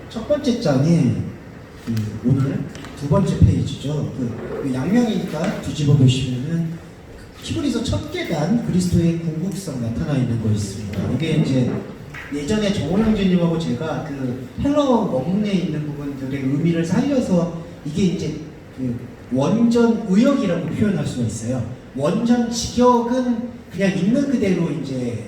첫 번째 장에 오늘 두 번째 페이지죠. 그 양면이니까 뒤집어 보시면은 히브리서 첫 계단 그리스도의 궁극성 나타나 있는 거 있습니다. 이게 이제 예전에 정호 형제님하고 제가 그 헬러 원문에 있는 부분들의 의미를 살려서 이게 이제 그 원전 의역이라고 표현할 수가 있어요. 원전 직역은 그냥 있는 그대로 이제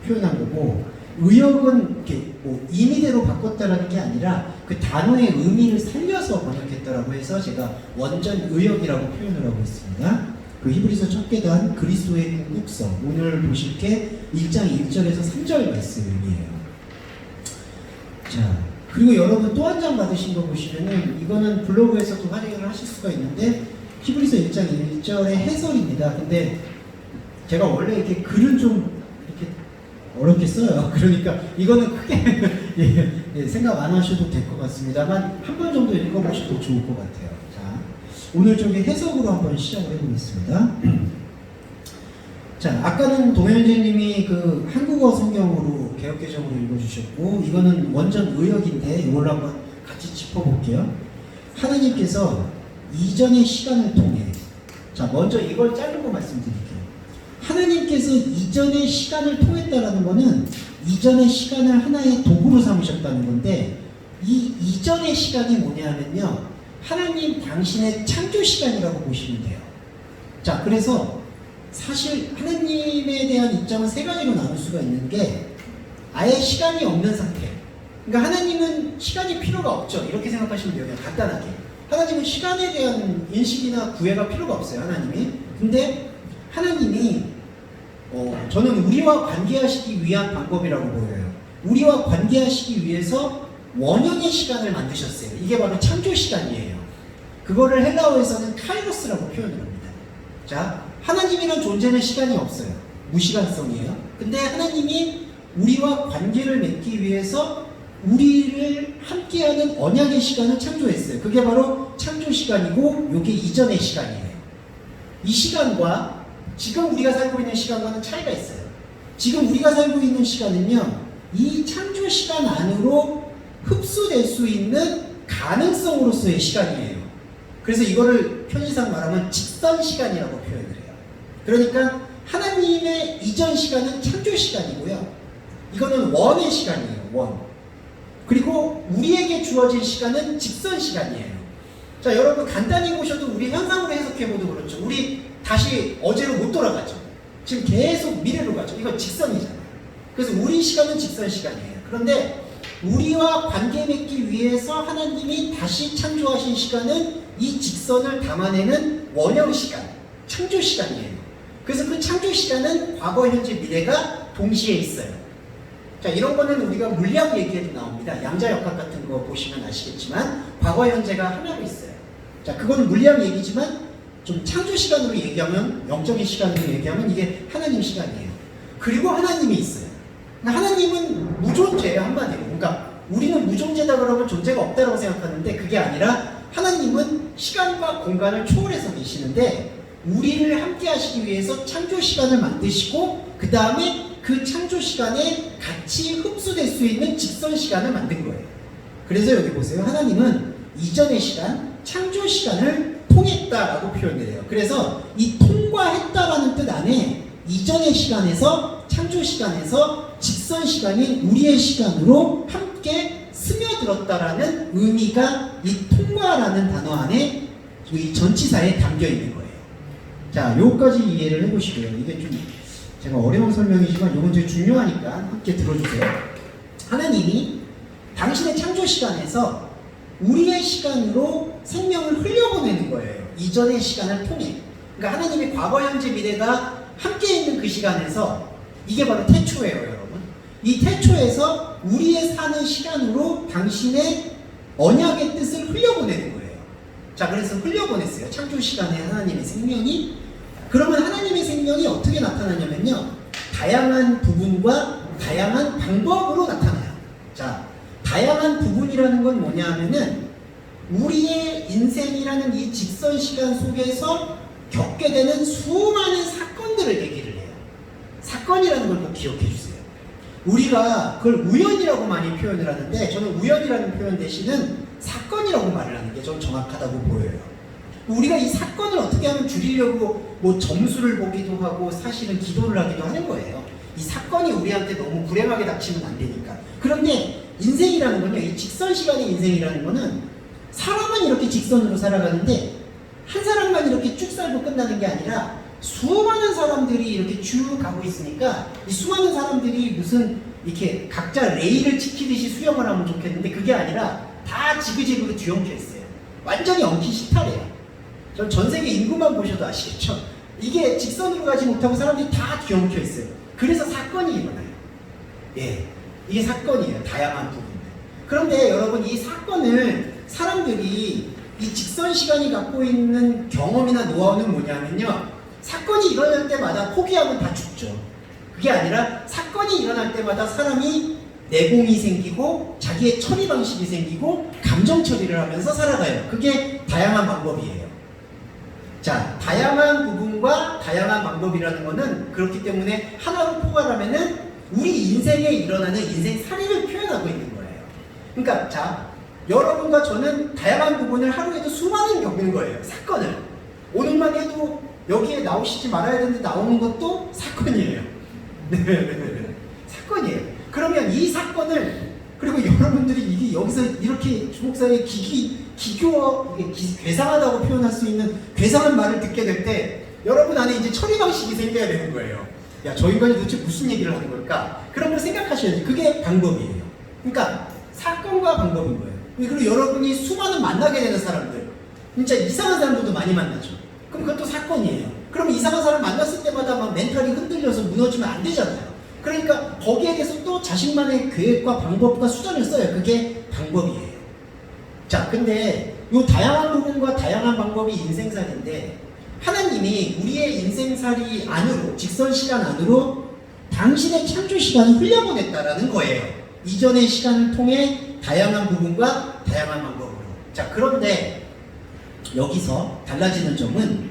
표현한 거고, 의역은 이렇게 뭐 임의대로 바꿨다라는 게 아니라 그 단어의 의미를 살려서 번역했다라고 해서 제가 원전 의역이라고 표현을 하고 있습니다. 그 히브리서 첫 계단 그리스도의 궁극성, 오늘 보실 게 1장 1절에서 3절 말씀이에요. 자, 그리고 여러분 또 한 장 받으신 거 보시면은 이거는 블로그에서도 활용을 하실 수가 있는데 히브리서 1장 1절의 해설입니다. 근데 제가 원래 이렇게 글은 좀 이렇게 어렵게 써요. 그러니까 이거는 크게 생각 안 하셔도 될 것 같습니다만 한 번 정도 읽어보셔도 좋을 것 같아요. 자, 오늘 저기 해석으로 한번 시작을 해보겠습니다. 자, 아까는 동현재님이 그 한국어 성경으로 개역개정으로 읽어주셨고, 이거는 원전 의역인데 이걸로 한번 같이 짚어볼게요. 하나님께서 이전의 시간을 통해, 자, 먼저 이걸 짧은 거 말씀드릴게요. 하나님께서 이전의 시간을 통했다라는 것은 이전의 시간을 하나의 도구로 삼으셨다는 건데, 이 이전의 시간이 뭐냐면요, 하나님 당신의 창조 시간이라고 보시면 돼요. 자, 그래서 사실 하나님에 대한 입장은 세 가지로 나눌 수가 있는 게, 아예 시간이 없는 상태. 그러니까 하나님은 시간이 필요가 없죠. 이렇게 생각하시면 돼요. 그냥 간단하게. 하나님은 시간에 대한 인식이나 구애가 필요가 없어요. 하나님이. 근데 하나님이 저는 우리와 관계하시기 위한 방법이라고 보여요. 우리와 관계하시기 위해서 원형의 시간을 만드셨어요. 이게 바로 창조 시간이에요. 그거를 헬라어에서는 카이로스라고 표현을 합니다. 자, 하나님이란 존재는 시간이 없어요. 무시간성이에요. 근데 하나님이 우리와 관계를 맺기 위해서 우리를 함께하는 언약의 시간을 창조했어요. 그게 바로 창조 시간이고, 이게 이전의 시간이에요. 이 시간과 지금 우리가 살고 있는 시간과는 차이가 있어요. 지금 우리가 살고 있는 시간은요, 이 창조 시간 안으로 흡수될 수 있는 가능성으로서의 시간이에요. 그래서 이거를 편의상 말하면 직선 시간이라고 표현을 해요. 그러니까 하나님의 이전 시간은 창조 시간이고요, 이거는 원의 시간이에요. 원. 그리고 우리에게 주어진 시간은 직선 시간이에요. 자, 여러분 간단히 보셔도 우리 현상으로 해석해봐도 그렇죠. 우리 다시 어제로 못 돌아가죠. 지금 계속 미래로 가죠. 이건 직선이잖아요. 그래서 우리 시간은 직선 시간이에요. 그런데 우리와 관계 맺기 위해서 하나님이 다시 창조하신 시간은 이 직선을 담아내는 원형 시간, 창조 시간이에요. 그래서 그 창조 시간은 과거, 현재, 미래가 동시에 있어요. 자, 이런 거는 우리가 물리학 얘기에도 나옵니다. 양자역학 같은 거 보시면 아시겠지만 과거, 현재가 하나로 있어요. 자, 그건 물리학 얘기지만 좀 창조 시간으로 얘기하면, 영적인 시간으로 얘기하면 이게 하나님 시간이에요. 그리고 하나님이 있어요. 그러니까 하나님은 무존재예요, 한마디로. 그러니까 우리는 무존재다 그러면 존재가 없다고 생각하는데 그게 아니라 하나님은 시간과 공간을 초월해서 계시는데, 우리를 함께 하시기 위해서 창조 시간을 만드시고 그 다음에 그 창조 시간에 같이 흡수될 수 있는 직선 시간을 만든 거예요. 그래서 여기 보세요. 하나님은 이전의 시간, 창조 시간을 통했다라고 표현을 해요. 그래서 이 통과했다라는 뜻 안에 이전의 시간에서, 창조 시간에서 직선 시간인 우리의 시간으로 함께 스며들었다라는 의미가 이 통과라는 단어 안에 이 전치사에 담겨 있는 거예요. 자, 요까지 이해를 해보시고요. 이게 좀 제가 어려운 설명이지만 이건 되게 중요하니까 함께 들어주세요. 하나님이 당신의 창조 시간에서 우리의 시간으로 생명을 흘려보내는 거예요. 이전의 시간을 통해. 그러니까 하나님의 과거, 현재, 미래가 함께 있는 그 시간에서, 이게 바로 태초예요, 여러분. 이 태초에서 우리의 사는 시간으로 당신의 언약의 뜻을 흘려보내는 거예요. 자, 그래서 흘려보냈어요. 창조 시간에 하나님의 생명이. 그러면 하나님의 생명이 어떻게 나타나냐면요, 다양한 부분과 다양한 방법으로 나타나요. 자, 다양한 부분이라는 건 뭐냐 하면은 우리의 인생이라는 이 직선 시간 속에서 겪게 되는 수많은 사건들을 얘기를 해요. 사건이라는 걸 꼭 기억해 주세요. 우리가 그걸 우연이라고 많이 표현을 하는데 저는 우연이라는 표현 대신은 사건이라고 말을 하는 게 좀 정확하다고 보여요. 우리가 이 사건을 어떻게 하면 줄이려고 뭐 점수를 보기도 하고 사실은 기도를 하기도 하는 거예요. 이 사건이 우리한테 너무 불행하게 닥치면 안 되니까. 그런데 인생이라는 건요, 이 직선 시간의 인생이라는 거는 사람은 이렇게 직선으로 살아가는데 한 사람만 이렇게 쭉 살고 끝나는 게 아니라 수많은 사람들이 이렇게 쭉 가고 있으니까 이 수많은 사람들이 무슨 이렇게 각자 레일을 지키듯이 수영을 하면 좋겠는데 그게 아니라 다 지그재그로 뒤엉켜 있어요. 완전히 엉킨 시탈이에요. 전 세계 인구만 보셔도 아시겠죠? 이게 직선으로 가지 못하고 사람들이 다 뒤엉켜 있어요. 그래서 사건이 일어나요. 예, 이게 사건이에요. 다양한 부분들. 그런데 여러분 이 사건을 사람들이 이 직선 시간이 갖고 있는 경험이나 노하우는 뭐냐면요. 사건이 일어날 때마다 포기하면 다 죽죠. 그게 아니라 사건이 일어날 때마다 사람이 내공이 생기고 자기의 처리 방식이 생기고 감정 처리를 하면서 살아가요. 그게 다양한 방법이에요. 자, 다양한 부분과 다양한 방법이라는 거는 그렇기 때문에 하나로 포괄하면은 우리 인생에 일어나는 인생살이를 표현하고 있는 거예요. 그러니까 자, 여러분과 저는 다양한 부분을 하루에도 수많은 겪는 거예요. 사건을. 오늘만 해도 여기에 나오시지 말아야 되는데 나오는 것도 사건이에요. 네, 사건이에요. 그러면 이 사건을 그리고 여러분들이 이게 여기서 이렇게 주목사의 기교, 괴상하다고 표현할 수 있는 괴상한 말을 듣게 될 때 여러분 안에 이제 처리 방식이 생겨야 되는 거예요. 야, 저 인간이 도대체 무슨 얘기를 하는 걸까? 그런 걸 생각하셔야지. 그게 방법이에요. 그러니까 사건과 방법인 거예요. 그리고 여러분이 수많은 만나게 되는 사람들, 진짜 이상한 사람들도 많이 만나죠. 그럼 그것도 사건이에요. 그럼 이상한 사람 만났을 때마다 막 멘탈이 흔들려서 무너지면 안 되잖아요. 그러니까 거기에 대해서 또 자신만의 계획과 방법과 수단을 써요. 그게 방법이에요. 자, 근데 이 다양한 부분과 다양한 방법이 인생살인데 하나님이 우리의 인생살이 안으로, 직선 시간 안으로 당신의 창조 시간을 흘려보냈다라는 거예요. 이전의 시간을 통해 다양한 부분과 다양한 방법으로. 자, 그런데 여기서 달라지는 점은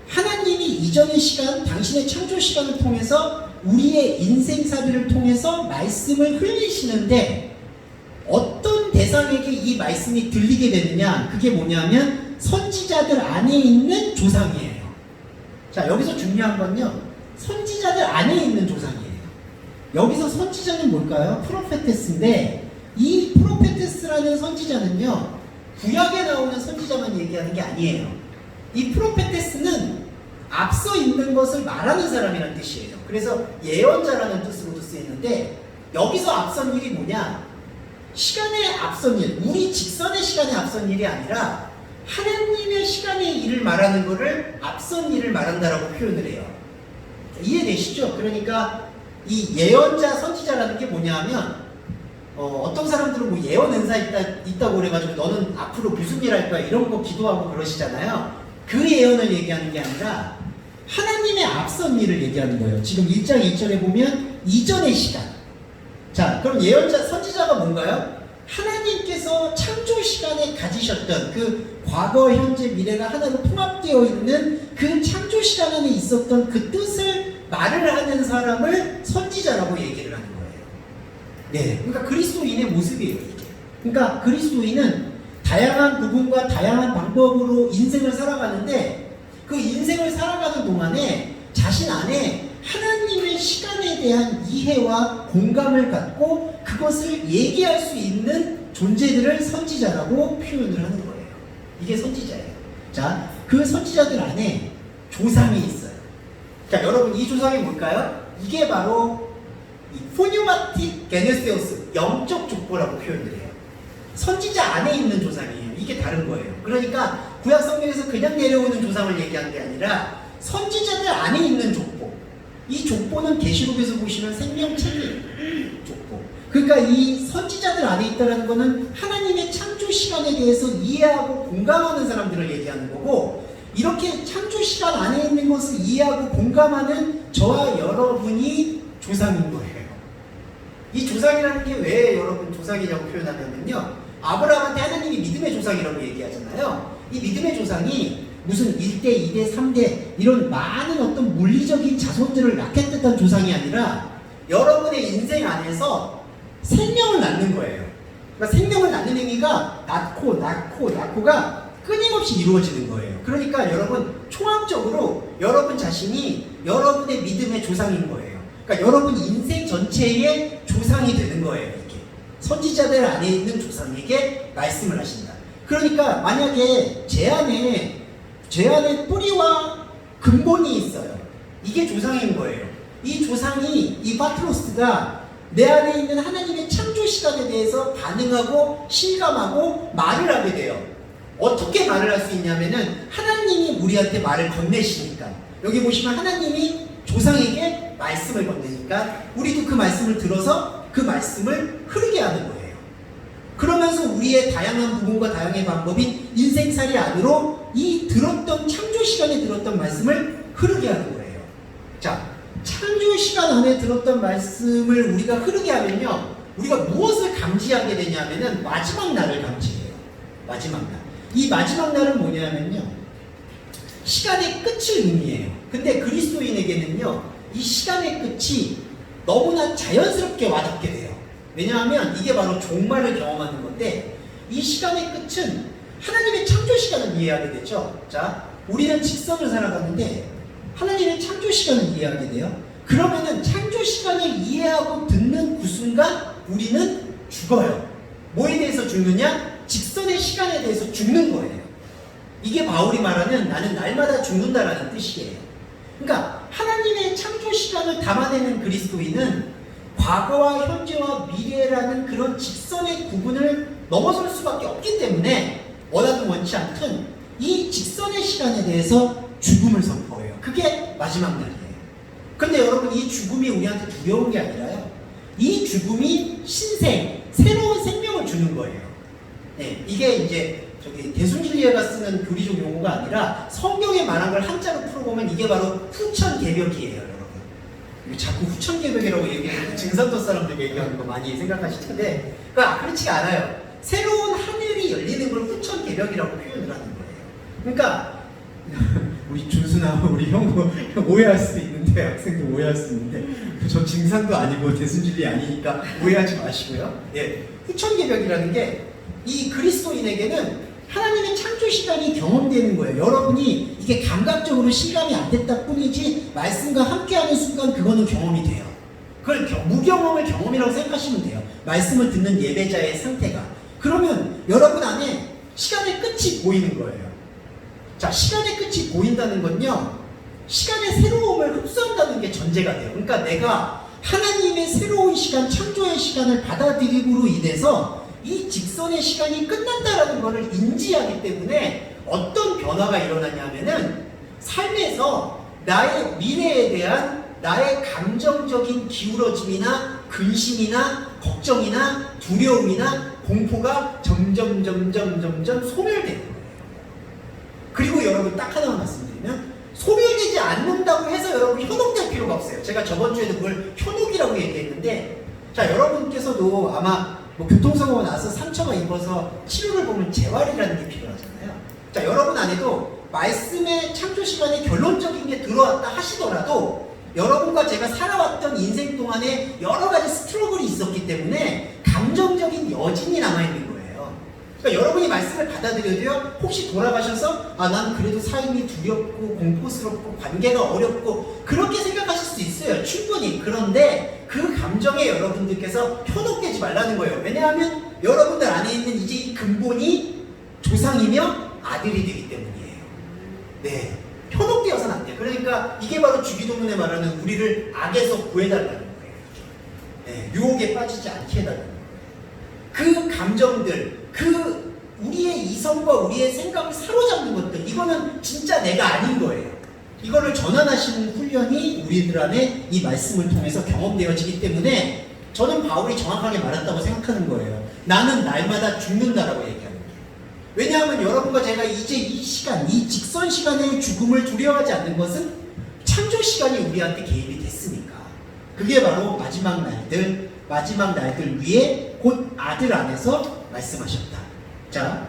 하나님이 이전의 시간, 당신의 창조 시간을 통해서 우리의 인생살이를 통해서 말씀을 흘리시는데 어떤 대상에게 이 말씀이 들리게 되느냐, 그게 뭐냐면 선지자들 안에 있는 조상이에요. 자, 여기서 중요한 건요, 선지자들 안에 있는 조상이에요. 여기서 선지자는 뭘까요? 프로페테스인데 이 프로페테스라는 선지자는요, 구약에 나오는 선지자만 얘기하는 게 아니에요. 이 프로페테스는 앞서 있는 것을 말하는 사람이라는 뜻이에요. 그래서 예언자라는 뜻으로도 쓰이는데 여기서 앞선 일이 뭐냐? 시간에 앞선 일, 우리 직선의 시간에 앞선 일이 아니라 하나님의 시간의 일을 말하는 것을 앞선 일을 말한다라고 표현을 해요. 이해되시죠? 그러니까 이 예언자, 선지자라는 게 뭐냐 하면 어떤 사람들은 뭐 예언 은사 있다고 그래가지고 너는 앞으로 무슨 일 할 거야 이런 거 기도하고 그러시잖아요. 그 예언을 얘기하는 게 아니라 하나님의 앞선 일을 얘기하는 거예요. 지금 1장 2절에 보면 이전의 시간. 자, 그럼 예언자, 선지자가 뭔가요? 하나님께서 창조 시간에 가지셨던 그 과거, 현재, 미래가 하나로 통합되어 있는 그 창조 시간 안에 있었던 그 뜻을 말을 하는 사람을 선지자라고 얘기를 하는 거예요. 네, 그러니까 그리스도인의 모습이에요, 이게. 그러니까 그리스도인은 다양한 부분과 다양한 방법으로 인생을 살아가는데 그 인생을 살아가는 동안에 자신 안에 하나님의 시간에 대한 이해와 공감을 갖고 그것을 얘기할 수 있는 존재들을 선지자라고 표현을 하는 거예요. 이게 선지자예요. 자, 그 선지자들 안에 조상이 있어요. 자, 여러분 이 조상이 뭘까요? 이게 바로 포뉴마틱 게네세우스, 영적 족보라고 표현을 해요. 선지자 안에 있는 조상이에요. 이게 다른 거예요. 그러니까 구약 성경에서 그냥 내려오는 조상을 얘기하는 게 아니라 선지자들 안에 있는 족보. 이 족보는 계시록에서 보시면 생명체의 족보. 그러니까 이 선지자들 안에 있다는 거는 하나님의 창조 시간에 대해서 이해하고 공감하는 사람들을 얘기하는 거고, 이렇게 창조 시간 안에 있는 것을 이해하고 공감하는 저와 여러분이 조상인 거예요. 이 조상이라는 게 왜 여러분 조상이라고 표현하냐면요, 아브라함한테 하나님이 믿음의 조상이라고 얘기하잖아요. 이 믿음의 조상이 무슨 1대, 2대, 3대 이런 많은 어떤 물리적인 자손들을 낳겠다는 조상이 아니라 여러분의 인생 안에서 생명을 낳는 거예요. 그러니까 생명을 낳는 의미가 낳고가 끊임없이 이루어지는 거예요. 그러니까 여러분 총합적으로 여러분 자신이 여러분의 믿음의 조상인 거예요. 그러니까 여러분 인생 전체의 조상이 되는 거예요. 이게 선지자들 안에 있는 조상에게 말씀을 하신다. 그러니까 만약에 제 안에 뿌리와 근본이 있어요. 이게 조상인 거예요. 이 조상이, 이 파트로스가 내 안에 있는 하나님의 창조 시간에 대해서 반응하고 실감하고 말을 하게 돼요. 어떻게 말을 할 수 있냐면은 하나님이 우리한테 말을 건네시니까. 여기 보시면 하나님이 조상에게 말씀을 건네니까 우리도 그 말씀을 들어서 그 말씀을 흐르게 하는 거예요. 그러면서 우리의 다양한 부분과 다양한 방법인 인생살이 안으로 이 들었던 창조 시간에 들었던 말씀을 흐르게 하는 거예요. 자, 창조 시간 안에 들었던 말씀을 우리가 흐르게 하면요, 우리가 무엇을 감지하게 되냐면은 마지막 날을 감지해요. 마지막 날. 이 마지막 날은 뭐냐면요, 시간의 끝을 의미해요. 근데 그리스도인에게는요, 이 시간의 끝이 너무나 자연스럽게 와닿게 돼요. 왜냐하면 이게 바로 종말을 경험하는 건데, 이 시간의 끝은 하나님의 창조 시간을 이해하게 되죠. 자, 우리는 직선을 살아가는데 하나님의 창조 시간을 이해하게 돼요. 그러면은 창조 시간을 이해하고 듣는 그 순간 우리는 죽어요. 뭐에 대해서 죽느냐? 직선의 시간에 대해서 죽는 거예요. 이게 바울이 말하는 나는 날마다 죽는다라는 뜻이에요. 그러니까 하나님의 창조 시간을 담아내는 그리스도인은 과거와 현재와 미래라는 그런 직선의 구분을 넘어설 수밖에 없기 때문에 원하든 원치 않든 이 직선의 시간에 대해서 죽음을 선포해요. 그게 마지막 날이에요. 근데 여러분, 이 죽음이 우리한테 두려운 게 아니라요, 이 죽음이 신생, 새로운 생명을 주는 거예요. 네, 이게 이제 저기 대순진리회가 쓰는 교리적 용어가 아니라 성경에 말한 걸 한자로 풀어보면 이게 바로 후천개벽이에요, 여러분. 자꾸 후천개벽이라고 얘기하는 증산도 사람들 얘기하는 거 많이 생각하실 텐데, 그러니까 그렇지가 않아요. 새로운 하늘이 열리는 걸 후천개벽이라고 표현을 하는 거예요. 그러니까 우리 준수나 우리 형 오해할 수도 있는데, 학생도 오해할 수 있는데, 저 증산도 아니고 대순진리 아니니까 오해하지 마시고요. 예, 후천개벽이라는 게 이 그리스도인에게는 하나님의 창조 시간이 경험되는 거예요. 여러분이 이게 감각적으로 실감이 안 됐다 뿐이지 말씀과 함께하는 순간 그거는 경험이 돼요. 그걸 무경험을 경험이라고 생각하시면 돼요. 말씀을 듣는 예배자의 상태가. 그러면 여러분 안에 시간의 끝이 보이는 거예요. 자, 시간의 끝이 보인다는 건요, 시간의 새로움을 흡수한다는 게 전제가 돼요. 그러니까 내가 하나님의 새로운 시간, 창조의 시간을 받아들임으로 인해서 이 직선의 시간이 끝난다라는 것을 인지하기 때문에 어떤 변화가 일어나냐면은 삶에서 나의 미래에 대한 나의 감정적인 기울어짐이나 근심이나 걱정이나 두려움이나 공포가 점점 소멸되는 거예요. 그리고 여러분, 딱 하나만 말씀드리면, 소멸되지 않는다고 해서 여러분 현혹될 필요가 없어요. 제가 저번 주에도 그걸 현혹이라고 얘기했는데, 자, 여러분께서도 아마 교통사고가 나서 상처가 입어서 치료를 보면 재활이라는 게 필요하잖아요. 자, 여러분 안에도 말씀의 창조 시간에 결론적인 게 들어왔다 하시더라도 여러분과 제가 살아왔던 인생 동안에 여러 가지 스트러글이 있었기 때문에 감정적인 여진이 남아있는 거예요. 그러니까 여러분이 말씀을 받아들여도요, 혹시 돌아가셔서 난 그래도 삶이 두렵고 공포스럽고 관계가 어렵고 그렇게 생각하실 수 있어요. 충분히. 그런데 그 감정에 여러분들께서 현혹되지 말라는 거예요. 왜냐하면 여러분들 안에 있는 이제 이 근본이 조상이며 아들이 되기 때문이에요. 네, 현혹되어서는 안 돼요. 그러니까 이게 바로 주기도문에 말하는 우리를 악에서 구해달라는 거예요. 네, 유혹에 빠지지 않게 해달라는 거예요. 그 감정들, 그 우리의 이성과 우리의 생각을 사로잡는 것들, 이거는 진짜 내가 아닌 거예요. 이거를 전환하시는 훈련이 우리들 안에 이 말씀을 통해서 경험되어지기 때문에 저는 바울이 정확하게 말했다고 생각하는 거예요. 나는 날마다 죽는다라고 얘기하는 거예요. 왜냐하면 여러분과 제가 이제 이 시간, 이 직선 시간의 죽음을 두려워하지 않는 것은 창조 시간이 우리한테 개입이 됐으니까. 그게 바로 마지막 날들 위에 곧 아들 안에서 말씀하셨다. 자,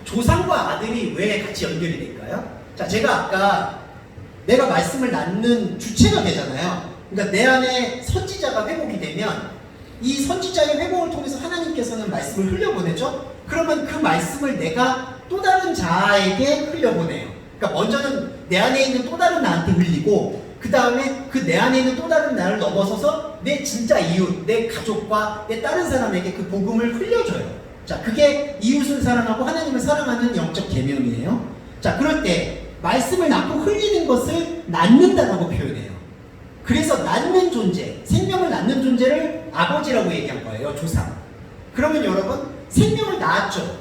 조상과 아들이 왜 같이 연결이 될까요? 자, 제가 아까 내가 말씀을 낳는 주체가 되잖아요. 그러니까 내 안에 선지자가 회복이 되면 이 선지자의 회복을 통해서 하나님께서는 말씀을 흘려보내죠. 그러면 그 말씀을 내가 또 다른 자에게 흘려보내요. 그러니까 먼저는 내 안에 있는 또 다른 나한테 흘리고 그 다음에 그 내 안에 있는 또 다른 나를 넘어서서 내 진짜 이웃, 내 가족과 내 다른 사람에게 그 복음을 흘려줘요. 자, 그게 이웃을 사랑하고 하나님을 사랑하는 영적 계명이에요. 자, 그럴 때 말씀을 낳고 흘리는 것을 낳는다라고 표현해요. 그래서 낳는 존재, 생명을 낳는 존재를 아버지라고 얘기한 거예요. 조상. 그러면 여러분, 생명을 낳았죠.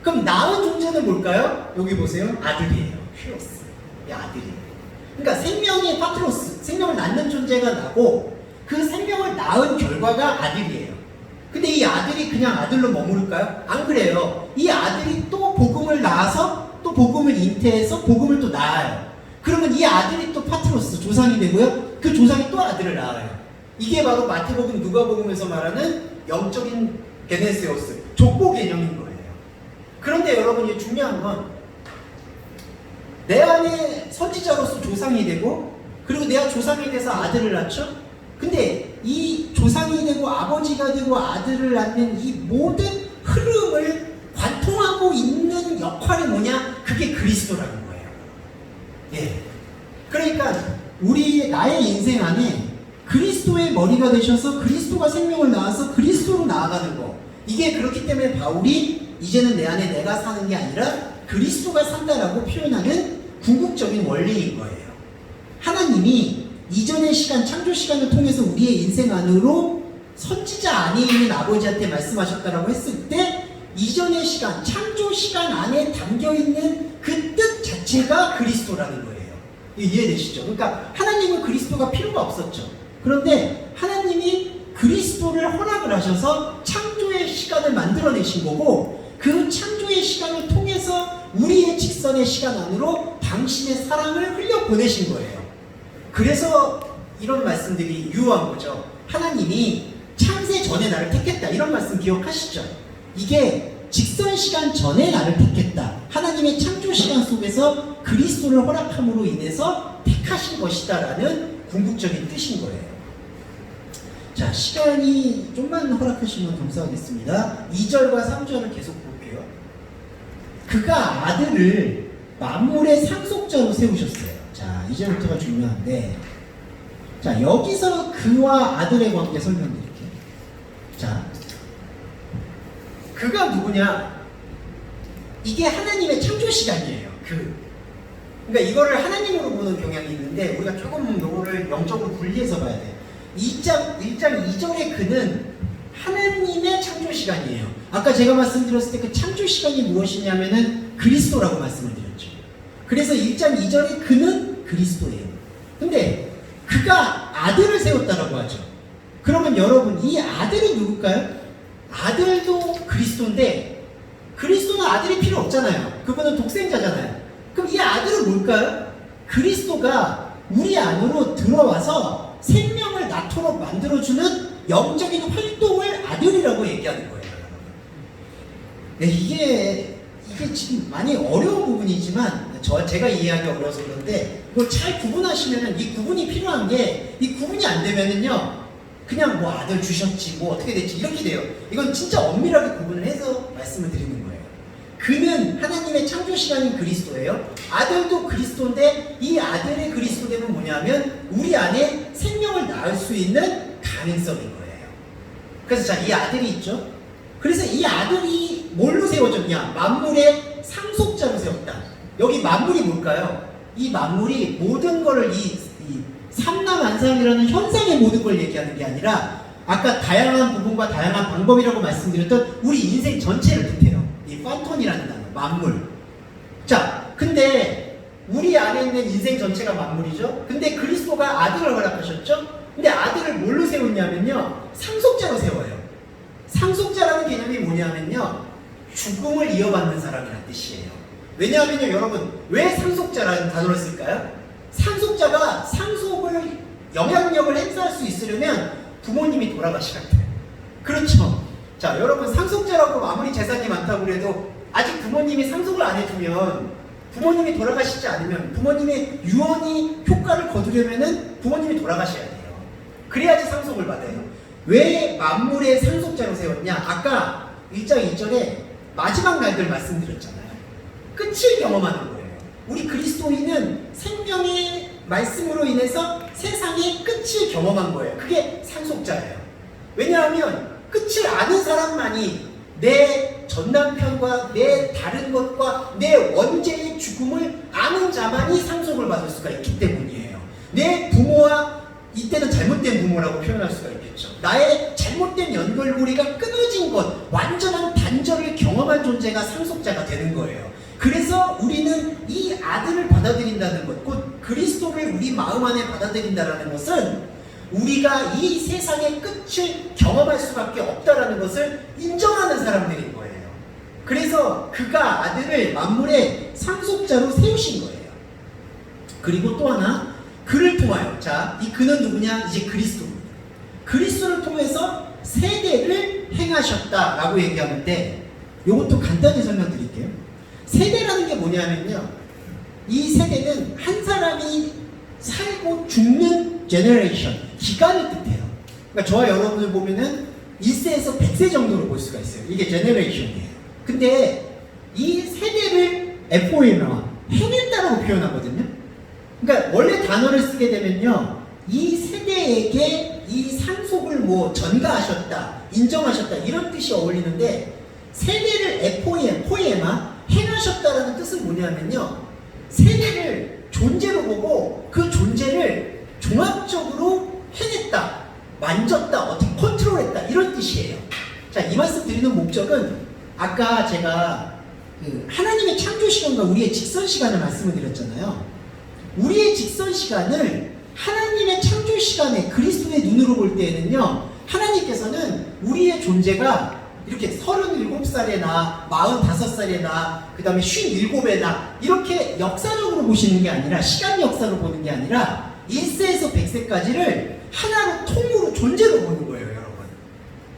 그럼 낳은 존재는 뭘까요? 여기 보세요. 아들이에요. 휘오스. 이 아들이에요. 그러니까 생명의 파트로스, 생명을 낳는 존재가 나고 그 생명을 낳은 결과가 아들이에요. 근데 이 아들이 그냥 아들로 머무를까요? 안 그래요. 이 아들이 또 복음을 낳아서 또 복음을 잉태해서 복음을 또 낳아요. 그러면 이 아들이 또 파트로스, 조상이 되고요. 그 조상이 또 아들을 낳아요. 이게 바로 마태복음, 누가복음에서 말하는 영적인 게네세오스, 족보 개념인 거예요. 그런데 여러분, 이 중요한 건 내 안에 선지자로서 조상이 되고 그리고 내가 조상이 돼서 아들을 낳죠. 근데 이 조상이 되고 아버지가 되고 아들을 낳는 이 모든 흐름을 관통하고 있는 역할이 뭐냐? 그게 그리스도라는 거예요. 예. 그러니까 나의 인생 안에 그리스도의 머리가 되셔서 그리스도가 생명을 낳아서 그리스도로 나아가는 거. 이게 그렇기 때문에 바울이 이제는 내 안에 내가 사는 게 아니라 그리스도가 산다라고 표현하는 궁극적인 원리인 거예요. 하나님이 이전의 시간, 창조 시간을 통해서 우리의 인생 안으로 선지자 안에 있는 아버지한테 말씀하셨다라고 했을 때 이전의 시간, 창조 시간 안에 담겨있는 그 뜻 자체가 그리스도라는 거예요. 이해되시죠? 그러니까 하나님은 그리스도가 필요가 없었죠. 그런데 하나님이 그리스도를 허락을 하셔서 창조의 시간을 만들어내신 거고 그 창조의 시간을 통해서 우리의 직선의 시간 안으로 당신의 사랑을 흘려보내신 거예요. 그래서 이런 말씀들이 유효한 거죠. 하나님이 창세 전에 나를 택했다. 이런 말씀 기억하시죠? 이게 직선 시간 전에 나를 택했다. 하나님의 창조 시간 속에서 그리스도를 허락함으로 인해서 택하신 것이다 라는 궁극적인 뜻인 거예요. 자, 시간이 좀만 허락하시면 감사하겠습니다. 2절과 3절을 계속 볼게요. 그가 아들을 만물의 상속자로 세우셨어요. 자, 이제부터가 중요한데, 자, 여기서 그와 아들의 관계 설명드릴게요. 자, 그가 누구냐? 이게 하나님의 창조 시간이에요. 그러니까 이거를 하나님으로 보는 경향이 있는데 우리가 조금 이거를 영적으로 분리해서 봐야 돼요. 1장 2절의 그는 하나님의 창조 시간이에요. 아까 제가 말씀드렸을 때 그 창조 시간이 무엇이냐면은 그리스도라고 말씀을 드렸죠. 그래서 1장 2절의 그는 그리스도예요. 근데 그가 아들을 세웠다라고 하죠. 그러면 여러분, 이 아들이 누굴까요? 아들도 그리스도인데 그리스도는 아들이 필요 없잖아요. 그분은 독생자잖아요. 그럼 이 아들은 뭘까요? 그리스도가 우리 안으로 들어와서 생명을 낳도록 만들어주는 영적인 활동을 아들이라고 얘기하는 거예요. 네, 이게 지금 많이 어려운 부분이지만 제가 이해하기 어려워서 그런데 이걸 잘 구분하시면은 이 구분이 필요한 게 이 구분이 안 되면은요 그냥 뭐 아들 주셨지 뭐 어떻게 됐지 이렇게 돼요. 이건 진짜 엄밀하게 구분을 해서 말씀을 드리는 거예요. 그는 하나님의 창조 시간인 그리스도예요. 아들도 그리스도인데 이 아들의 그리스도됨은 뭐냐면 우리 안에 생명을 낳을 수 있는 가능성인 거예요. 그래서 자, 이 아들이 있죠. 그래서 이 아들이 뭘로 세워졌냐? 만물의 상속자로 세웠다. 여기 만물이 뭘까요? 이 만물이 모든 거를 이 삼라만상이라는 현상의 모든 걸 얘기하는 게 아니라 아까 다양한 부분과 다양한 방법이라고 말씀드렸던 우리 인생 전체를 뜻해요. 이 판톤이라는 단어, 만물. 자, 근데 우리 안에 있는 인생 전체가 만물이죠. 근데 그리스도가 아들을 허락하셨죠. 근데 아들을 뭘로 세웠냐면요, 상속자로 세워요. 상속자라는 개념이 뭐냐면요, 죽음을 이어받는 사람이라는 뜻이에요. 왜냐하면요, 여러분, 왜 상속자라는 단어를 쓸까요? 상속자가 상속을, 영향력을 행사할 수 있으려면 부모님이 돌아가셔야 돼요. 그렇죠? 자, 여러분, 상속자라고 아무리 재산이 많다고 그래도 아직 부모님이 상속을 안 해주면, 부모님이 돌아가시지 않으면 부모님의 유언이 효과를 거두려면은 부모님이 돌아가셔야 돼요. 그래야지 상속을 받아요. 왜 만물의 상속자로 세웠냐? 아까 1장 2절에 마지막 날들 말씀드렸잖아요. 끝을 경험하는 거예요. 우리 그리스도인은 생명의 말씀으로 인해서 세상의 끝을 경험한 거예요. 그게 상속자예요. 왜냐하면 끝을 아는 사람만이 내 전남편과 내 다른 것과 내 원죄의 죽음을 아는 자만이 상속을 받을 수가 있기 때문이에요. 내 부모와 이때는 잘못된 부모라고 표현할 수가 있겠죠. 나의 잘못된 연결고리가 끊어진 것, 완전한 단절을 경험한 존재가 상속자가 되는 거예요. 그래서 우리는 이 아들을 받아들인다는 것, 곧 그리스도를 우리 마음 안에 받아들인다는 것은 우리가 이 세상의 끝을 경험할 수밖에 없다는 것을 인정하는 사람들인 거예요. 그래서 그가 아들을 만물의 상속자로 세우신 거예요. 그리고 또 하나, 그를 통하여, 자, 이 그는 누구냐? 이제 그리스도입니다. 그리스도를 통해서 세대를 행하셨다라고 얘기하는데, 이것도 간단히 설명드릴게요. 세대라는 게 뭐냐면요, 이 세대는 한 사람이 살고 죽는 제너레이션, 기간을 뜻해요. 그러니까 저와 여러분을 보면은 1세에서 100세 정도로 볼 수가 있어요. 이게 제너레이션이에요. 근데 이 세대를 FOM와 해냈다라고 표현하거든요. 그러니까 원래 단어를 쓰게 되면요, 이 세대에게 이 상속을 뭐 전가하셨다, 인정하셨다 이런 뜻이 어울리는데, 세대를 FOM, 포에마 행하셨다라는 뜻은 뭐냐면요, 세대를 존재로 보고 그 존재를 종합적으로 해냈다, 만졌다, 어떻게 컨트롤했다 이런 뜻이에요. 자, 이 말씀 드리는 목적은 아까 제가 그 하나님의 창조 시간과 우리의 직선 시간을 말씀을 드렸잖아요. 우리의 직선 시간을 하나님의 창조 시간에 그리스도의 눈으로 볼 때에는요, 하나님께서는 우리의 존재가 이렇게 37살에나 45살에나 그 다음에 57에나 이렇게 역사적으로 보시는 게 아니라, 시간 역사로 보는 게 아니라 1세에서 100세까지를 하나로 통으로 존재로 보는 거예요, 여러분.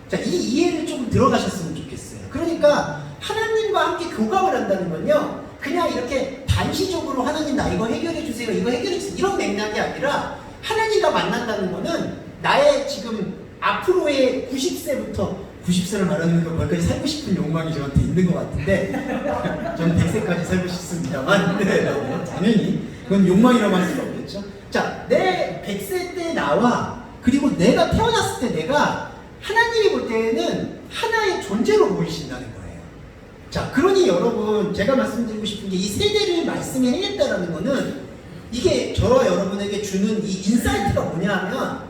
자, 이 이해를 좀 들어가셨으면 좋겠어요. 그러니까 하나님과 함께 교감을 한다는 건요, 그냥 이렇게 단시적으로 하나님 나 이거 해결해 주세요, 이거 해결해 주세요 이런 맥락이 아니라, 하나님과 만난다는 거는 나의 지금 앞으로의 90세를 말하는 거 거기까지 살고 싶은 욕망이 저한테 있는 것 같은데, 저는 100세까지 살고 싶습니다만, 네, 당연히 그건 욕망이라고 할 수가 없겠죠. 자, 내 100세 때 나와, 그리고 내가 태어났을 때 내가 하나님이 볼 때에는 하나의 존재로 보이신다는 거예요. 자, 그러니 여러분, 제가 말씀드리고 싶은 게, 이 세대를 말씀이 해냈다라는 거는 이게 저와 여러분에게 주는 이 인사이트가 뭐냐 하면,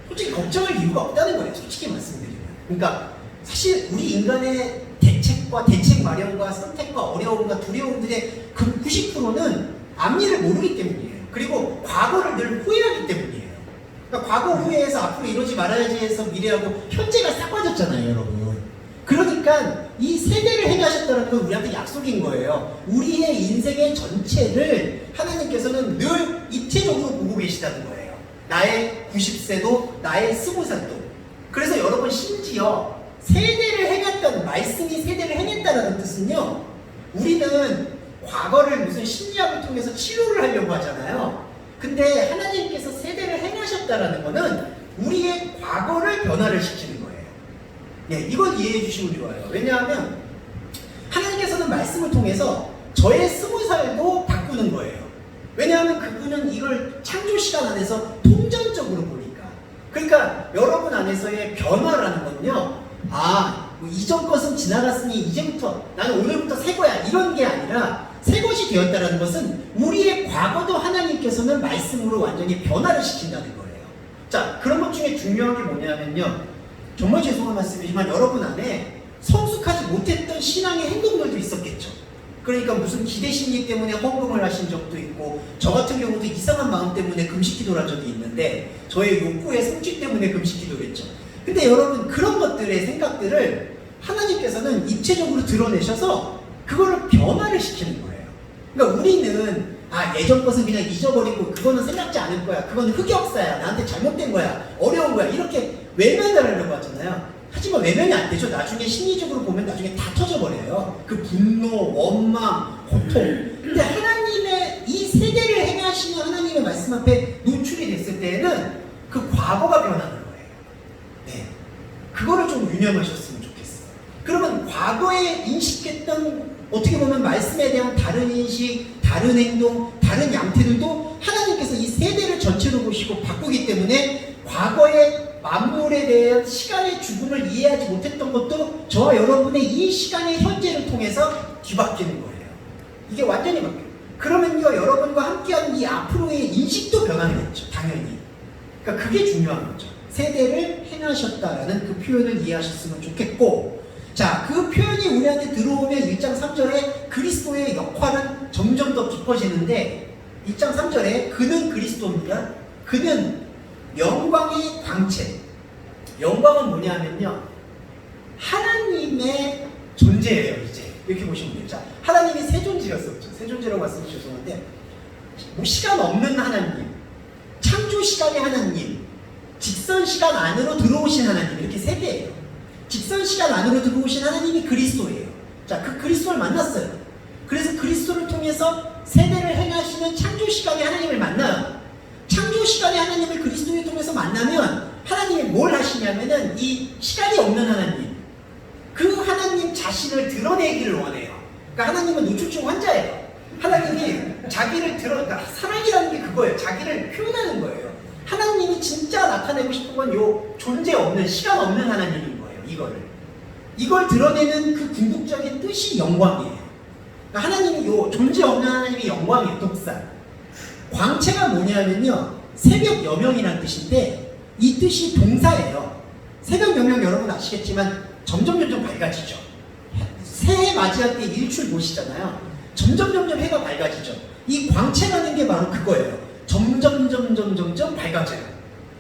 솔직히 걱정할 이유가 없다는 거예요, 솔직히 말씀드리면. 그러니까 사실 우리 인간의 대책과 대책 마련과 선택과 어려움과 두려움들의 그 90%는 앞일을 모르기 때문이에요. 그리고 과거를 늘 후회하기 때문이에요. 그러니까 과거 후회해서 앞으로 이러지 말아야지 해서 미래하고 현재가 싹 빠졌잖아요, 여러분. 그러니까 이 세대를 행하셨다는 건 우리한테 약속인 거예요. 우리의 인생의 전체를 하나님께서는 늘 입체적으로 보고 계시다는 거예요. 나의 90세도 나의 20살도. 그래서 여러분, 심지어 세대를 행했다는, 말씀이 세대를 행했다는 뜻은요, 우리는 과거를 무슨 심리학을 통해서 치료를 하려고 하잖아요. 근데 하나님께서 세대를 행하셨다는 거는 우리의 과거를 변화를 시키는 거예요. 네, 이걸 이해해 주시면 좋아요. 왜냐하면 하나님께서는 말씀을 통해서 저의 20살도 바꾸는 거예요. 왜냐하면 그분은 이걸 창조 시간 안에서 통전적으로 보니까. 그러니까 여러분 안에서의 변화라는 건요, 뭐 이전 것은 지나갔으니 이제부터 나는 오늘부터 새 거야 이런 게 아니라, 새 것이 되었다는 것은 우리의 과거도 하나님께서는 말씀으로 완전히 변화를 시킨다는 거예요. 자, 그런 것 중에 중요한 게 뭐냐면요, 정말 죄송한 말씀이지만 여러분 안에 성숙하지 못했던 신앙의 행동들도 있었겠죠. 그러니까 무슨 기대 심리 때문에 헌금을 하신 적도 있고, 저 같은 경우도 이상한 마음 때문에 금식 기도를 한 적이 있는데, 저의 욕구의 성취 때문에 금식 기도를 했죠. 근데 여러분, 그런 것들의 생각들을 하나님께서는 입체적으로 드러내셔서 그거를 변화를 시키는 거예요. 그러니까 우리는 예전 것은 그냥 잊어버리고 그거는 생각지 않을 거야, 그건 흑역사야, 나한테 잘못된 거야, 어려운 거야, 이렇게 외면하려고 하잖아요. 하지만 외면이 안 되죠. 나중에 심리적으로 보면 나중에 다 터져버려요. 그 분노, 원망, 고통. 근데 하나님의 이 세대를 행하시는 하나님의 말씀 앞에 노출이 됐을 때에는 그 과거가 변하는 거예요. 네. 그거를 좀 유념하셨으면 좋겠어요. 그러면 과거에 인식했던 어떻게 보면 말씀에 대한 다른 인식, 다른 행동, 다른 양태들도 하나님께서 이 세대를 전체로 보시고 바꾸기 때문에 과거의 만물에 대한 시간의 죽음을 이해하지 못했던 것도 저와 여러분의 이 시간의 현재를 통해서 뒤바뀌는 거예요. 이게 완전히 바뀌어요. 그러면요, 여러분과 함께하는 이 앞으로의 인식도 변하겠죠, 당연히. 그러니까 그게 중요한 거죠. 세대를 행하셨다라는 그 표현을 이해하셨으면 좋겠고, 자, 그 표현이 우리한테 들어오면 1장 3절에 그리스도의 역할은 점점 더 깊어지는데, 1장 3절에 그는 그리스도입니다. 그는 영광의 광채. 영광은 뭐냐면요, 하나님의 존재예요. 이제 이렇게 보시면 돼요. 자, 하나님이 세 존재였었죠. 세 존재라고 말씀드리면 죄송한데, 뭐 시간 없는 하나님, 창조 시간의 하나님, 직선 시간 안으로 들어오신 하나님, 이렇게 세 개예요. 직선 시간 안으로 들어오신 하나님이 그리스도예요. 자, 그 그리스도를 만났어요. 그래서 그리스도를 통해서 세대를 행하시는 창조 시간의 하나님을 만나요. 창조 시간의 하나님을 그리스도를 통해서 만나면 하나님이 뭘 하시냐면은 이 시간이 없는 하나님, 그 하나님 자신을 드러내기를 원해요. 그러니까 하나님은 노출증 환자예요. 하나님이 자기를 그러니까 사랑이라는 게 그거예요. 자기를 표현하는 거예요. 하나님이 진짜 나타내고 싶은 건 요 존재 없는, 시간 없는 하나님인 거예요. 이걸 드러내는 그 궁극적인 뜻이 영광이에요. 그러니까 하나님이 요 존재 없는 하나님이 영광이에요. 독살. 광채가 뭐냐면요, 새벽 여명이라는 뜻인데, 이 뜻이 동사예요. 새벽 여명 여러분 아시겠지만 점점 밝아지죠. 새해 맞이할 때 일출 보시잖아요. 점점 해가 밝아지죠. 이 광채라는 게 바로 그거예요. 점점 밝아져요.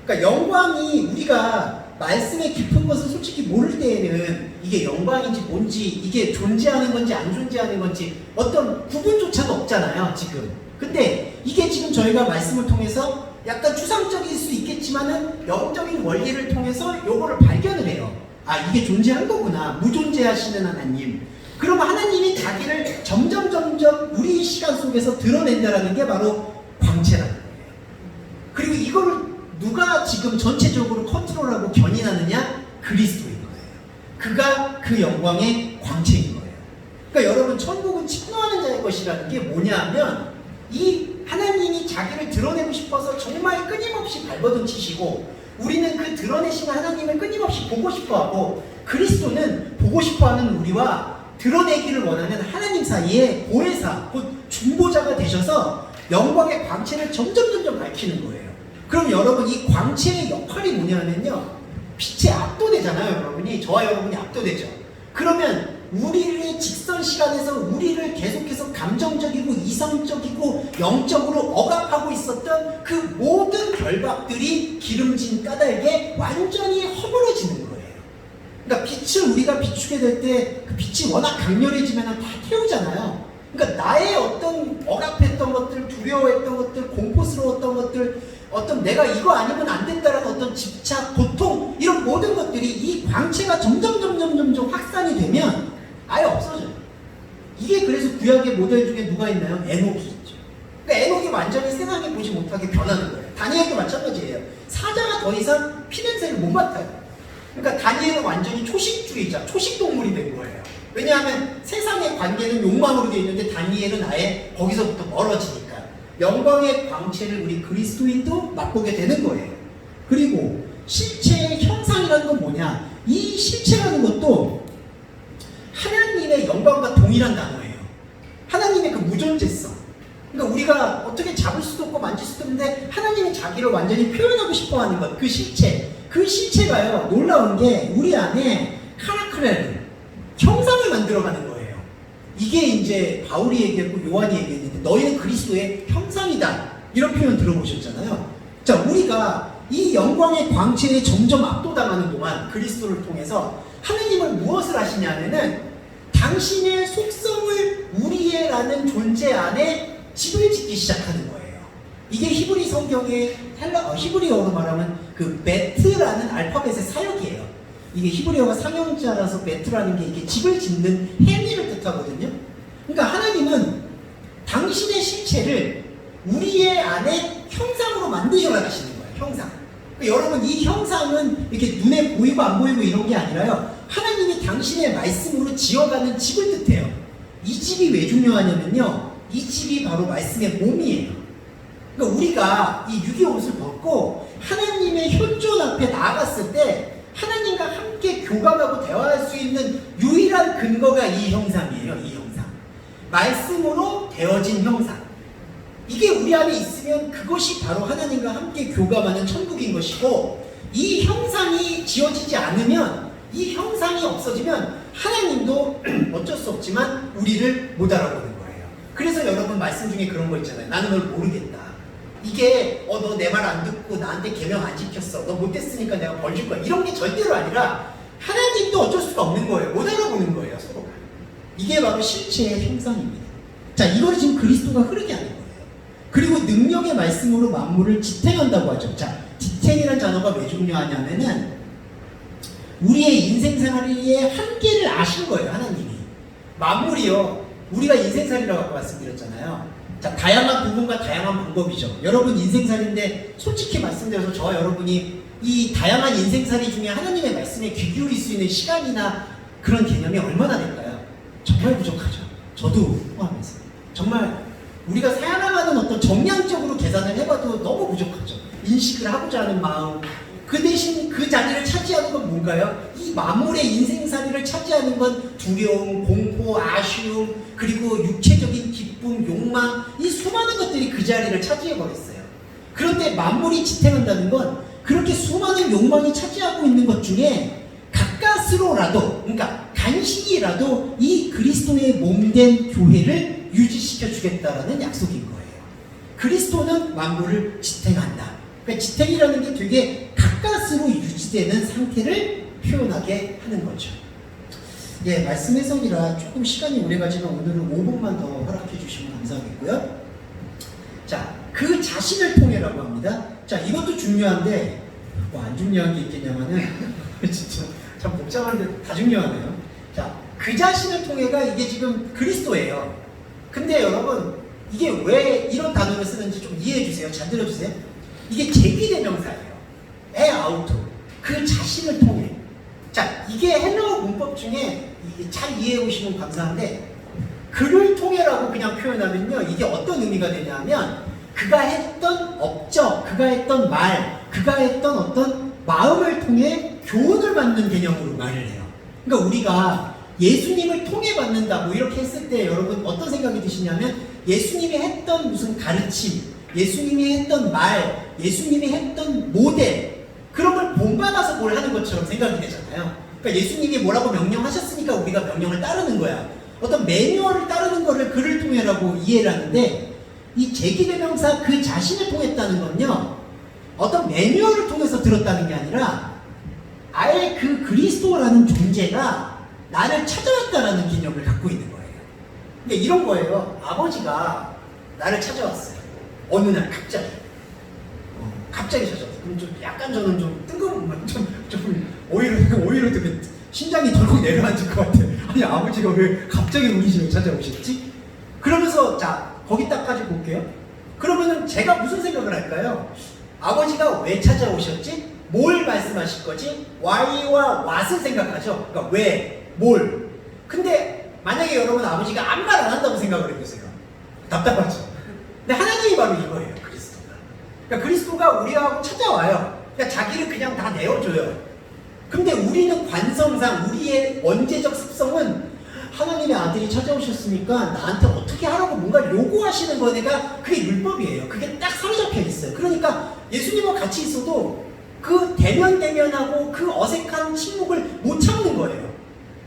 그러니까 영광이, 우리가 말씀의 깊은 것을 솔직히 모를 때에는 이게 영광인지 뭔지, 이게 존재하는 건지 안 존재하는 건지 어떤 구분조차도 없잖아요, 지금. 근데 이게 지금 저희가 말씀을 통해서 약간 추상적일 수 있겠지만은 영적인 원리를 통해서 요거를 발견을 해요. 아, 이게 존재한 거구나. 무존재하시는 하나님. 그러면 하나님이 자기를 점점 우리 시간 속에서 드러낸다라는 게 바로 광채라는 거예요. 그리고 이거를 누가 지금 전체적으로 컨트롤하고 견인하느냐? 그리스도인 거예요. 그가 그 영광의 광채인 거예요. 그러니까 여러분, 천국은 침노하는 자의 것이라는 게 뭐냐면, 이 하나님이 자기를 드러내고 싶어서 정말 끊임없이 발버둥치시고, 우리는 그 드러내신 하나님을 끊임없이 보고 싶어하고, 그리스도는 보고 싶어하는 우리와 드러내기를 원하는 하나님 사이에 보혜사, 곧 중보자가 되셔서 영광의 광채를 점점 밝히는 거예요. 그럼 여러분, 이 광채의 역할이 뭐냐면요, 빛에 압도되잖아요. 여러분이, 저와 여러분이 압도되죠. 그러면 우리의 직선 시간에서 우리를 계속해서 감정적이고 이성적이고 영적으로 억압하고 있었던 그 모든 결박들이 기름진 까닭에 완전히 허물어지는 거예요. 그러니까 빛을 우리가 비추게 될 때 그 빛이 워낙 강렬해지면 다 태우잖아요. 그러니까 나의 어떤 억압했던 것들, 두려워했던 것들, 공포스러웠던 것들, 어떤 내가 이거 아니면 안 된다라는 어떤 집착, 고통, 이런 모든 것들이 이 광채가 점점 확산이 되면 아예 없어져요. 이게 그래서 구약의 모델 중에 누가 있나요? 에녹이 있죠. 그러니까 에녹이 완전히 세상에 보지 못하게 변하는 거예요. 다니엘도 마찬가지예요. 사자가 더 이상 피냄새를 못 맡아요. 그러니까 다니엘은 완전히 초식주의자, 초식동물이 된 거예요. 왜냐하면 세상의 관계는 욕망으로 되어 있는데 다니엘은 아예 거기서부터 멀어지니까. 영광의 광채를 우리 그리스도인도 맛보게 되는 거예요. 그리고 실체의 형상이라는 건 뭐냐? 이 실체라는 것도 하나님의 영광과 동일한 단어예요. 하나님의 그 무존재성. 그러니까 우리가 어떻게 잡을 수도 없고 만질 수도 없는데 하나님이 자기를 완전히 표현하고 싶어하는 것, 그 실체. 그 실체가요, 놀라운 게 우리 안에 카라크레를, 형상을 만들어가는 거예요. 이게 이제 바울이 얘기했고 요한이 얘기했는데, 너희는 그리스도의 형상이다, 이런 표현 들어보셨잖아요. 자, 우리가 이 영광의 광채에 점점 압도당하는 동안 그리스도를 통해서 하나님을 무엇을 하시냐면은 당신의 속성을 우리의라는 존재 안에 집을 짓기 시작하는 거예요. 이게 히브리 성경의 히브리어로 말하면 그 베트라는 알파벳의 사역이에요. 이게 히브리어가 상형자라서 베트라는 게 이게 집을 짓는 행위를 뜻하거든요. 그러니까 하나님은 당신의 실체를 우리의 안에 형상으로 만드셔 나가시는 거예요. 형상. 그러니까 여러분 이 형상은 이렇게 눈에 보이고 안 보이고 이런 게 아니라요. 하나님이 당신의 말씀으로 지어가는 집을 뜻해요. 이 집이 왜 중요하냐면요. 이 집이 바로 말씀의 몸이에요. 그러니까 우리가 이 유기 옷을 벗고 하나님의 현존 앞에 나아갔을 때 하나님과 함께 교감하고 대화할 수 있는 유일한 근거가 이 형상이에요. 이 형상. 말씀으로 되어진 형상. 이게 우리 안에 있으면 그것이 바로 하나님과 함께 교감하는 천국인 것이고, 이 형상이 지어지지 않으면, 이 형상이 없어지면 하나님도 어쩔 수 없지만 우리를 못 알아보는 거예요. 그래서 여러분 말씀 중에 그런 거 있잖아요. 나는 널 모르겠다. 이게 너 내 말 안 듣고 나한테 계명 안 지켰어. 너 못됐으니까 내가 벌 줄 거야. 이런 게 절대로 아니라 하나님도 어쩔 수가 없는 거예요. 못 알아보는 거예요. 서로가. 이게 바로 실체의 형상입니다. 자, 이걸 지금 그리스도가 흐르게 하는 거예요. 그리고 능력의 말씀으로 만물을 지탱한다고 하죠. 자, 지탱이라는 단어가 왜 중요하냐면은 우리의 인생생활의 한계를 아신 거예요. 하나님이. 만물이요. 우리가 인생살이라고 아까 말씀드렸잖아요. 자, 다양한 부분과 다양한 방법이죠. 여러분 인생살인데 솔직히 말씀드려서 저와 여러분이 이 다양한 인생살이 중에 하나님의 말씀에 귀 기울일 수 있는 시간이나 그런 개념이 얼마나 될까요? 정말 부족하죠. 저도 포함해서. 정말 우리가 살아가는 어떤 정량적으로 계산을 해봐도 너무 부족하죠. 인식을 하고자 하는 마음. 그 대신 그 자리를 차지하는 건 뭔가요? 이 만물의 인생살이를 차지하는 건 두려움, 공포, 아쉬움, 그리고 육체적인 기쁨, 욕망, 이 수많은 것들이 그 자리를 차지해버렸어요. 그런데 만물이 지탱한다는 건 그렇게 수많은 욕망이 차지하고 있는 것 중에 가까스로라도, 그러니까 간신이라도 이 그리스도의 몸된 교회를 유지시켜 주겠다라는 약속인 거예요. 그리스도는 만물을 지탱한다. 그러니까 지탱이라는 게 되게 가까스로 유지되는 상태를 표현하게 하는 거죠. 예, 말씀 해석이라 조금 시간이 오래가지만 오늘은 5분만 더 허락해 주시면 감사하겠고요. 자, 그 자신을 통해라고 합니다. 자, 이것도 중요한데 뭐 안 중요한 게 있겠냐면은 진짜 참 복잡한데 다 중요하네요. 자, 그 자신을 통해가 이게 지금 그리스도예요. 근데 여러분 이게 왜 이런 단어를 쓰는지 좀 이해해 주세요. 잘 들어주세요. 이게 제기대명사예요. 아우토. 그 자신을 통해. 자, 이게 헬라어 문법 중에 잘 이해해 보시면 감사한데 그를 통해라고 그냥 표현하면요. 이게 어떤 의미가 되냐면 그가 했던 업적, 그가 했던 말, 그가 했던 어떤 마음을 통해 교훈을 받는 개념으로 말을 해요. 그러니까 우리가 예수님을 통해 받는다 뭐 이렇게 했을 때 여러분 어떤 생각이 드시냐면 예수님이 했던 무슨 가르침, 예수님이 했던 말, 예수님이 했던 모델 그런 걸 본받아서 뭘 하는 것처럼 생각이 되잖아요. 그러니까 예수님이 뭐라고 명령하셨으니까 우리가 명령을 따르는 거야. 어떤 매뉴얼을 따르는 거를 그를 통해라고 이해를 하는데 이 제기대명사 그 자신을 통했다는 건요. 어떤 매뉴얼을 통해서 들었다는 게 아니라 아예 그 그리스도라는 존재가 나를 찾아왔다라는 개념을 갖고 있는 거예요. 근데 이런 거예요. 아버지가 나를 찾아왔어요. 어느 날 갑자기 찾아왔어요. 그럼 좀 약간 저는 좀 뜨거운 좀 오히려 되게 심장이 덜컥 내려앉을 것 같아. 아니 아버지가 왜 갑자기 우리 집에 찾아오셨지? 그러면서 자 거기까지 볼게요. 그러면은 제가 무슨 생각을 할까요? 아버지가 왜 찾아오셨지? 뭘 말씀하실 거지? why와 what을 생각하죠. 그러니까 왜, 뭘. 근데 만약에 여러분 아버지가 아무 말 안 한다고 생각을 해보세요. 답답하죠. 근데 하나님이 바로 이거예요. 그리스도가. 그러니까 그리스도가 우리하고 찾아와요. 그러니까 자기를 그냥 다 내어줘요. 근데 우리는 관성상 우리의 원죄적 습성은 하나님의 아들이 찾아오셨으니까 나한테 어떻게 하라고 뭔가 요구하시는 거니까 그게 율법이에요. 그게 딱 사로잡혀 있어요. 그러니까 예수님과 같이 있어도 그 대면하고 그 어색한 침묵을 못 참는 거예요.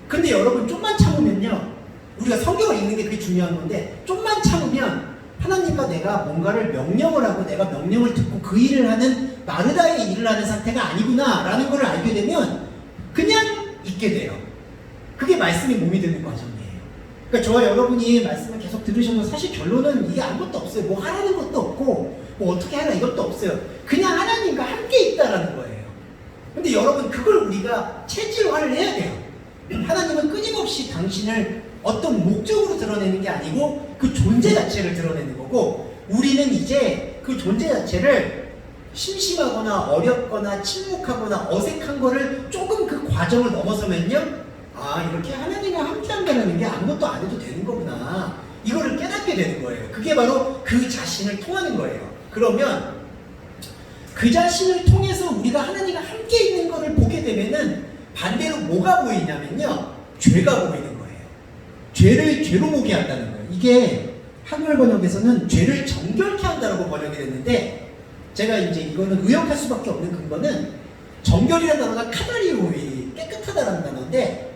근데 여러분 좀만 참으면요. 우리가 성경을 읽는 게 그게 중요한 건데 좀만 참으면 하나님과 내가 뭔가를 명령을 하고 내가 명령을 듣고 그 일을 하는 마르다의 일을 하는 상태가 아니구나 라는 걸 알게 되면 그냥 있게 돼요. 그게 말씀이 몸이 되는 과정이에요. 그러니까 저와 여러분이 말씀을 계속 들으셔도 사실 결론은 이게 아무것도 없어요. 뭐 하라는 것도 없고 뭐 어떻게 하라 이것도 없어요. 그냥 하나님과 함께 있다라는 거예요. 근데 여러분 그걸 우리가 체질화를 해야 돼요. 하나님은 끊임없이 당신을 어떤 목적으로 드러내는 게 아니고 그 존재 자체를 드러내는 거고 우리는 이제 그 존재 자체를 심심하거나 어렵거나 침묵하거나 어색한 거를 조금 그 과정을 넘어서면요, 아, 이렇게 하나님과 함께 한다는 게 아무것도 안 해도 되는 거구나, 이거를 깨닫게 되는 거예요. 그게 바로 그 자신을 통하는 거예요. 그러면 그 자신을 통해서 우리가 하나님과 함께 있는 것을 보게 되면은 반대로 뭐가 보이냐면요, 죄가 보이는 거예요. 죄를 죄로 보게 한다는 거예요. 이게 한글 번역에서는 죄를 정결케 한다고 번역이 됐는데, 제가 이제 이거는 의역할 수밖에 없는 근거는 정결이라는 단어가 카다리오이, 깨끗하다라는 단어인데,